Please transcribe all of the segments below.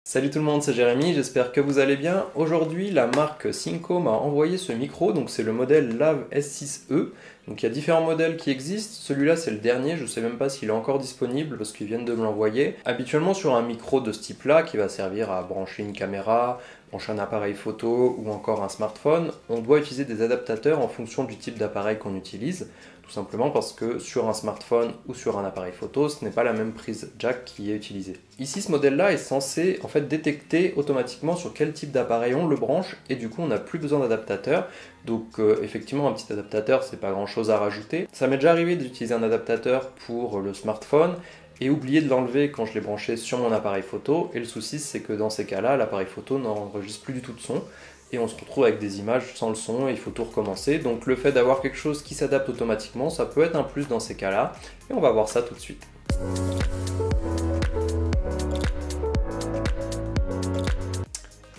Salut tout le monde, c'est Jérémy, j'espère que vous allez bien. Aujourd'hui, la marque Synco m'a envoyé ce micro, donc c'est le modèle Lav S6e. Donc il y a différents modèles qui existent, celui-là c'est le dernier, je ne sais même pas s'il est encore disponible parce qu'ils viennent de me l'envoyer. Habituellement sur un micro de ce type-là, qui va servir à brancher une caméra, brancher un appareil photo ou encore un smartphone, on doit utiliser des adaptateurs en fonction du type d'appareil qu'on utilise. Tout simplement parce que sur un smartphone ou sur un appareil photo, ce n'est pas la même prise jack qui est utilisée. Ici, ce modèle-là est censé en fait détecter automatiquement sur quel type d'appareil on le branche et du coup on n'a plus besoin d'adaptateur. Donc effectivement un petit adaptateur, c'est pas grand-chose à rajouter. Ça m'est déjà arrivé d'utiliser un adaptateur pour le smartphone et oublier de l'enlever quand je l'ai branché sur mon appareil photo. Et le souci, c'est que dans ces cas-là, l'appareil photo n'enregistre plus du tout de son. Et on se retrouve avec des images sans le son et il faut tout recommencer. Donc le fait d'avoir quelque chose qui s'adapte automatiquement, ça peut être un plus dans ces cas-là. Et on va voir ça tout de suite.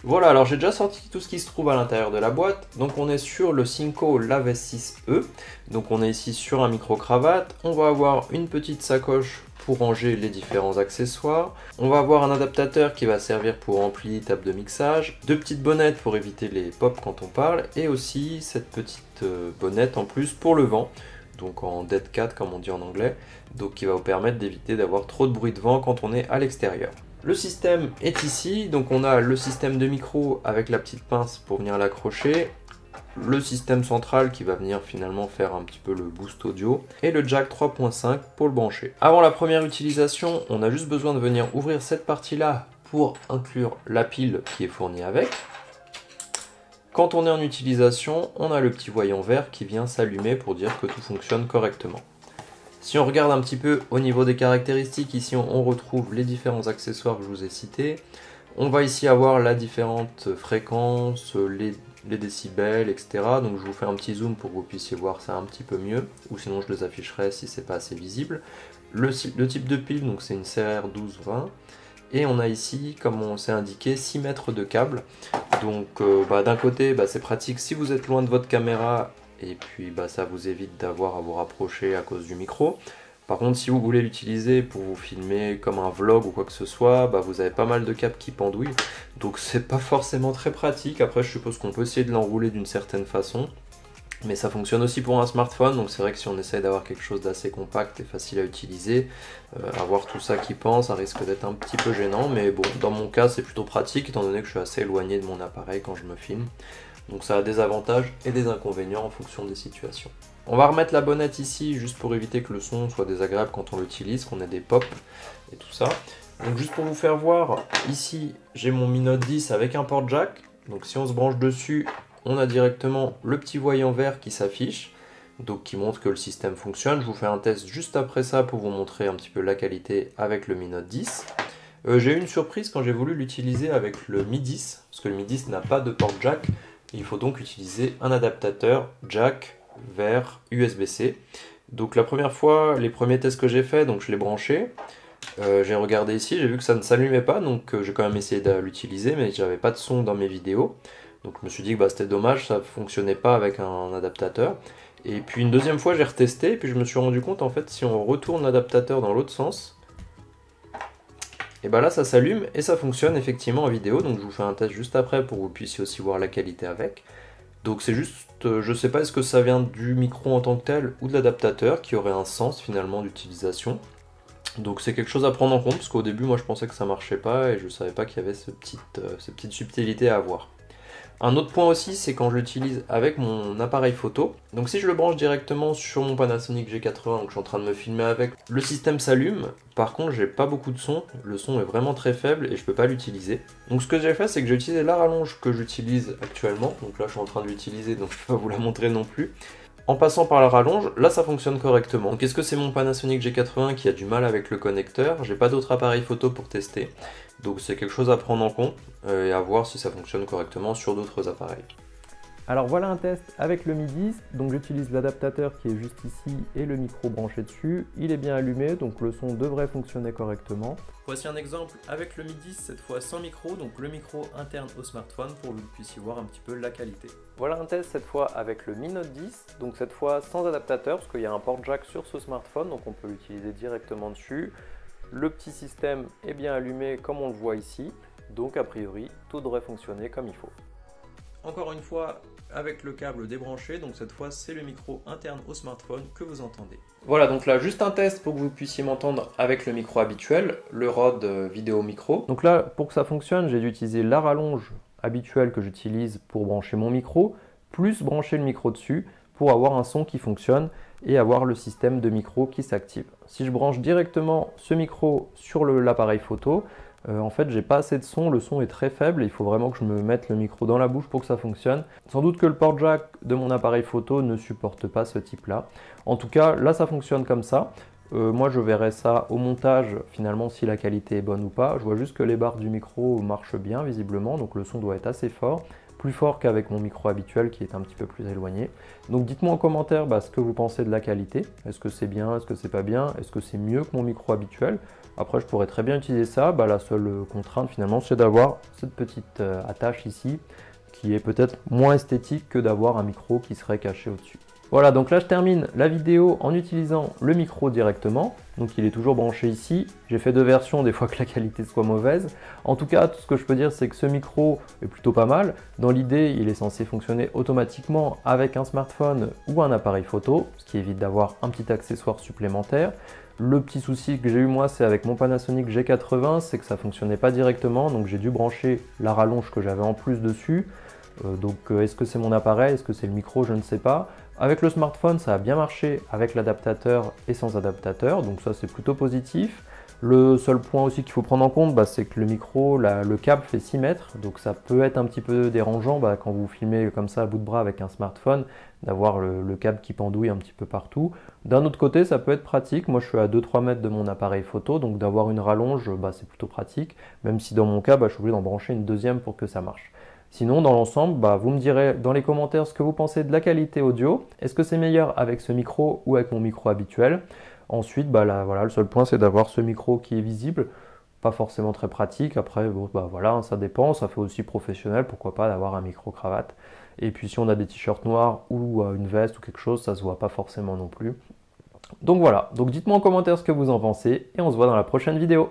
Voilà, alors j'ai déjà sorti tout ce qui se trouve à l'intérieur de la boîte. Donc on est sur le Synco Lav S6e. Donc on est ici sur un micro-cravate. On va avoir une petite sacoche pour ranger les différents accessoires. On va avoir un adaptateur qui va servir pour ampli, table de mixage, deux petites bonnettes pour éviter les pops quand on parle, et aussi cette petite bonnette en plus pour le vent, donc en dead cat comme on dit en anglais, donc qui va vous permettre d'éviter d'avoir trop de bruit de vent quand on est à l'extérieur. Le système est ici, donc on a le système de micro avec la petite pince pour venir l'accrocher, le système central qui va venir finalement faire un petit peu le boost audio et le jack 3.5 pour le brancher. Avant la première utilisation, on a juste besoin de venir ouvrir cette partie-là pour inclure la pile qui est fournie avec. Quand on est en utilisation, on a le petit voyant vert qui vient s'allumer pour dire que tout fonctionne correctement. Si on regarde un petit peu au niveau des caractéristiques, ici on retrouve les différents accessoires que je vous ai cités. On va ici avoir la différente fréquence, les décibels, etc. Donc je vous fais un petit zoom pour que vous puissiez voir ça un petit peu mieux, ou sinon je les afficherai si c'est pas assez visible. Le type de pile, donc c'est une CR 1220. Et on a ici, comme on s'est indiqué, 6 mètres de câble. Donc d'un côté, c'est pratique si vous êtes loin de votre caméra, et puis ça vous évite d'avoir à vous rapprocher à cause du micro. Par contre, si vous voulez l'utiliser pour vous filmer comme un vlog ou quoi que ce soit, vous avez pas mal de câbles qui pendouillent. Donc c'est pas forcément très pratique. Après, je suppose qu'on peut essayer de l'enrouler d'une certaine façon. Mais ça fonctionne aussi pour un smartphone, donc c'est vrai que si on essaye d'avoir quelque chose d'assez compact et facile à utiliser, avoir tout ça qui pend, ça risque d'être un petit peu gênant. Mais bon, dans mon cas, c'est plutôt pratique étant donné que je suis assez éloigné de mon appareil quand je me filme. Donc ça a des avantages et des inconvénients en fonction des situations. On va remettre la bonnette ici juste pour éviter que le son soit désagréable quand on l'utilise, qu'on ait des pops et tout ça. Donc juste pour vous faire voir, ici j'ai mon Mi Note 10 avec un port jack. Donc si on se branche dessus, on a directement le petit voyant vert qui s'affiche, donc qui montre que le système fonctionne. Je vous fais un test juste après ça pour vous montrer un petit peu la qualité avec le Mi Note 10. J'ai eu une surprise quand j'ai voulu l'utiliser avec le Mi 10, parce que le Mi 10 n'a pas de port jack. Il faut donc utiliser un adaptateur jack vers USB-C. Donc la première fois, les premiers tests que j'ai fait, donc je l'ai branché. J'ai regardé ici, j'ai vu que ça ne s'allumait pas, donc j'ai quand même essayé de l'utiliser, mais j'avais pas de son dans mes vidéos. Donc je me suis dit que c'était dommage, ça fonctionnait pas avec un adaptateur. Et puis une deuxième fois j'ai retesté, et puis je me suis rendu compte en fait si on retourne l'adaptateur dans l'autre sens, et là ça s'allume et ça fonctionne effectivement en vidéo. Donc je vous fais un test juste après pour que vous puissiez aussi voir la qualité avec. Donc c'est juste, je sais pas est-ce que ça vient du micro en tant que tel ou de l'adaptateur qui aurait un sens finalement d'utilisation. Donc c'est quelque chose à prendre en compte parce qu'au début moi je pensais que ça marchait pas et je savais pas qu'il y avait ces petites subtilités à avoir. Un autre point aussi, c'est quand je l'utilise avec mon appareil photo. Donc si je le branche directement sur mon Panasonic G80, donc je suis en train de me filmer avec, le système s'allume. Par contre, j'ai pas beaucoup de son, le son est vraiment très faible et je peux pas l'utiliser. Donc ce que j'ai fait, c'est que j'ai utilisé la rallonge que j'utilise actuellement. Donc là, je suis en train de l'utiliser, donc je peux pas vous la montrer non plus. En passant par la rallonge, là ça fonctionne correctement. Donc est-ce que c'est mon Panasonic G80 qui a du mal avec le connecteur? J'ai pas d'autre appareil photo pour tester. Donc c'est quelque chose à prendre en compte et à voir si ça fonctionne correctement sur d'autres appareils. Alors voilà un test avec le Mi 10, donc j'utilise l'adaptateur qui est juste ici et le micro branché dessus. Il est bien allumé, donc le son devrait fonctionner correctement. Voici un exemple avec le Mi 10, cette fois sans micro, donc le micro interne au smartphone pour que vous puissiez voir un petit peu la qualité. Voilà un test cette fois avec le Mi Note 10, donc cette fois sans adaptateur parce qu'il y a un port jack sur ce smartphone, donc on peut l'utiliser directement dessus. Le petit système est bien allumé comme on le voit ici. Donc a priori, tout devrait fonctionner comme il faut. Encore une fois, avec le câble débranché, donc cette fois c'est le micro interne au smartphone que vous entendez. Voilà, donc là juste un test pour que vous puissiez m'entendre avec le micro habituel, le Rode Vidéo Micro. Donc là, pour que ça fonctionne, j'ai dû utiliser la rallonge habituelle que j'utilise pour brancher mon micro, plus brancher le micro dessus pour avoir un son qui fonctionne et avoir le système de micro qui s'active. Si je branche directement ce micro sur l'appareil photo, en fait, j'ai pas assez de son, le son est très faible, il faut vraiment que je me mette le micro dans la bouche pour que ça fonctionne. Sans doute que le port jack de mon appareil photo ne supporte pas ce type-là. En tout cas, là ça fonctionne comme ça. Moi je verrai ça au montage, finalement si la qualité est bonne ou pas. Je vois juste que les barres du micro marchent bien visiblement, donc le son doit être assez fort. Plus fort qu'avec mon micro habituel qui est un petit peu plus éloigné. Donc dites-moi en commentaire ce que vous pensez de la qualité. Est-ce que c'est bien, est-ce que c'est pas bien, est-ce que c'est mieux que mon micro habituel? Après je pourrais très bien utiliser ça, la seule contrainte finalement c'est d'avoir cette petite attache ici qui est peut-être moins esthétique que d'avoir un micro qui serait caché au-dessus. Voilà, donc là je termine la vidéo en utilisant le micro directement. Donc il est toujours branché ici. J'ai fait deux versions, des fois que la qualité soit mauvaise. En tout cas, tout ce que je peux dire, c'est que ce micro est plutôt pas mal. Dans l'idée, il est censé fonctionner automatiquement avec un smartphone ou un appareil photo, ce qui évite d'avoir un petit accessoire supplémentaire. Le petit souci que j'ai eu moi, c'est avec mon Panasonic G80, c'est que ça fonctionnait pas directement. Donc j'ai dû brancher la rallonge que j'avais en plus dessus. Est-ce que c'est mon appareil, est-ce que c'est le micro, je ne sais pas. Avec le smartphone, ça a bien marché avec l'adaptateur et sans adaptateur, donc ça c'est plutôt positif. Le seul point aussi qu'il faut prendre en compte, c'est que le micro, le câble fait 6 mètres, donc ça peut être un petit peu dérangeant quand vous filmez comme ça à bout de bras avec un smartphone, d'avoir le câble qui pendouille un petit peu partout. D'un autre côté, ça peut être pratique. Moi je suis à 2-3 mètres de mon appareil photo, donc d'avoir une rallonge, c'est plutôt pratique, même si dans mon cas, je suis obligé d'en brancher une deuxième pour que ça marche. Sinon, dans l'ensemble, vous me direz dans les commentaires ce que vous pensez de la qualité audio. Est-ce que c'est meilleur avec ce micro ou avec mon micro habituel? Ensuite, voilà, le seul point, c'est d'avoir ce micro qui est visible. Pas forcément très pratique. Après, voilà, ça dépend. Ça fait aussi professionnel. Pourquoi pas d'avoir un micro-cravate. Et puis, si on a des t-shirts noirs ou une veste ou quelque chose, ça se voit pas forcément non plus. Donc voilà. Donc dites-moi en commentaire ce que vous en pensez et on se voit dans la prochaine vidéo.